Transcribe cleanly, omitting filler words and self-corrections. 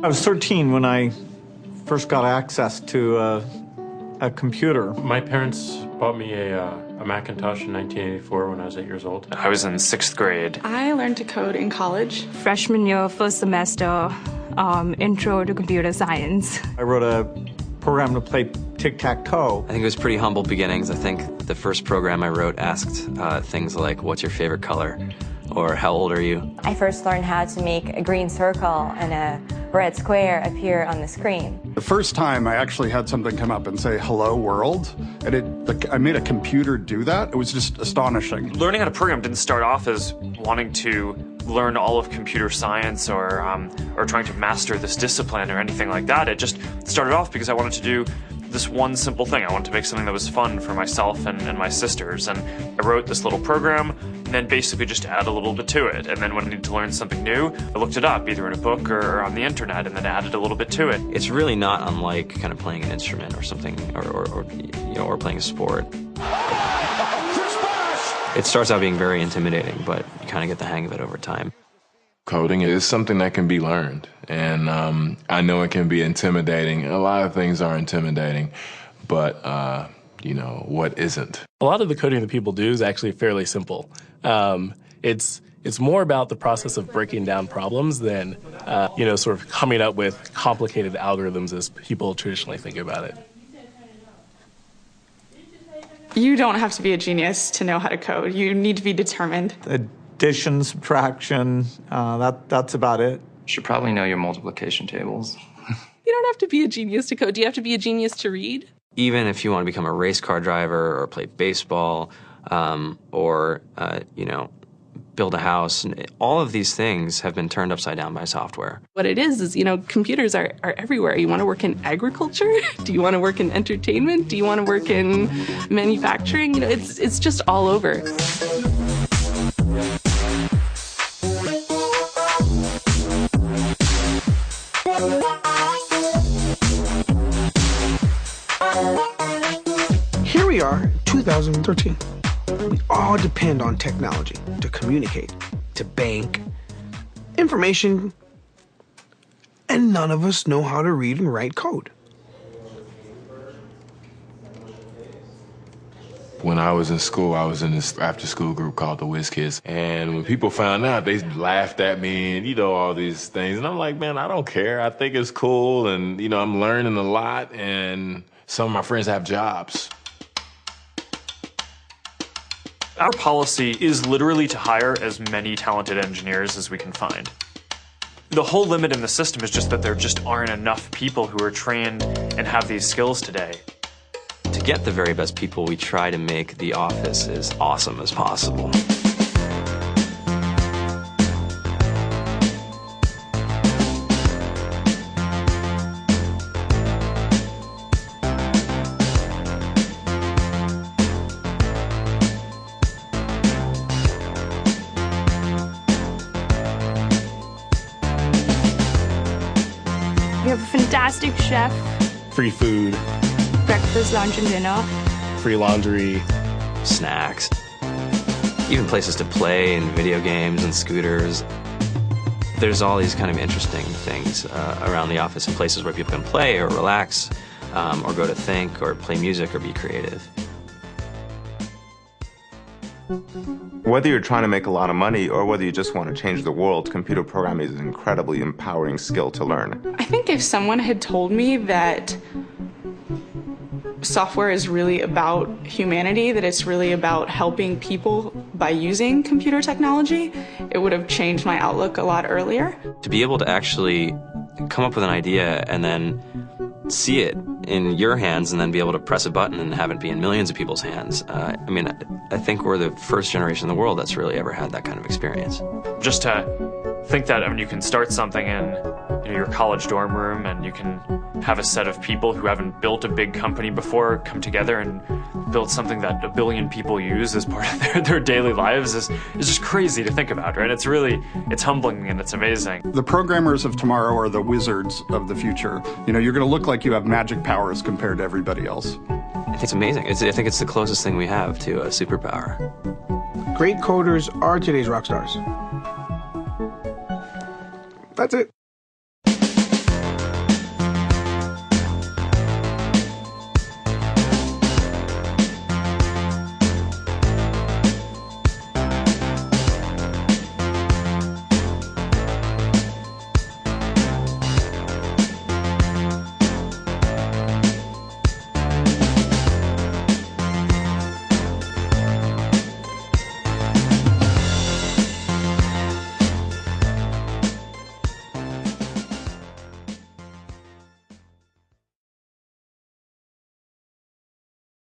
I was 13 when I first got access to a computer. My parents bought me a Macintosh in 1984 when I was 8 years old. I was in 6th grade. I learned to code in college. Freshman year, first semester, intro to computer science. I wrote a program to play tic-tac-toe. I think it was pretty humble beginnings. I think the first program I wrote asked things like, what's your favorite color? Or how old are you? I first learned how to make a green circle and a red square appear on the screen. The first time I actually had something come up and say, hello world, and I made a computer do that. It was just astonishing. Learning how to program didn't start off as wanting to learn all of computer science or trying to master this discipline or anything like that. It just started off because I wanted to do this one simple thing. I wanted to make something that was fun for myself and my sisters. And I wrote this little program and then basically just add a little bit to it. And then when I needed to learn something new, I looked it up either in a book or on the internet and then added a little bit to it. It's really not unlike kind of playing an instrument or something or playing a sport. It starts out being very intimidating, but you kind of get the hang of it over time. Coding is something that can be learned, and I know it can be intimidating. A lot of things are intimidating, but what isn't? A lot of the coding that people do is actually fairly simple. It's more about the process of breaking down problems than sort of coming up with complicated algorithms as people traditionally think about it. You don't have to be a genius to know how to code. You need to be determined. Addition, subtraction, that's about it. You should probably know your multiplication tables. You don't have to be a genius to code. Do you have to be a genius to read? Even if you want to become a race car driver or play baseball or build a house, all of these things have been turned upside down by software. What it is computers are everywhere. You want to work in agriculture? Do you want to work in entertainment? Do you want to work in manufacturing? It's just all over. Here we are, 2013. We all depend on technology to communicate, to bank, information, and none of us know how to read and write code. When I was in school, I was in this after-school group called the Whiz Kids. And when people found out, they laughed at me and, all these things. And I'm like, man, I don't care. I think it's cool. And, I'm learning a lot. And some of my friends have jobs. Our policy is literally to hire as many talented engineers as we can find. The whole limit in the system is just that there just aren't enough people who are trained and have these skills today. To get the very best people, we try to make the office as awesome as possible. We have a fantastic chef. Free food. Breakfast, lunch, and dinner. Free laundry. Snacks. Even places to play and video games and scooters. There's all these kind of interesting things around the office and places where people can play or relax or go to think or play music or be creative. Whether you're trying to make a lot of money or whether you just want to change the world, computer programming is an incredibly empowering skill to learn. I think if someone had told me that software is really about humanity, that it's really about helping people by using computer technology, it would have changed my outlook a lot earlier. To be able to actually come up with an idea and then see it in your hands and then be able to press a button and have it be in millions of people's hands. I think we're the first generation in the world that's really ever had that kind of experience. Just to think that you can start something in your college dorm room and you can have a set of people who haven't built a big company before come together and build something that 1 billion people use as part of their daily lives is just crazy to think about, right? It's humbling and it's amazing. The programmers of tomorrow are the wizards of the future. You're going to look like you have magic powers compared to everybody else. I think it's amazing. I think it's the closest thing we have to a superpower. Great coders are today's rock stars. That's it.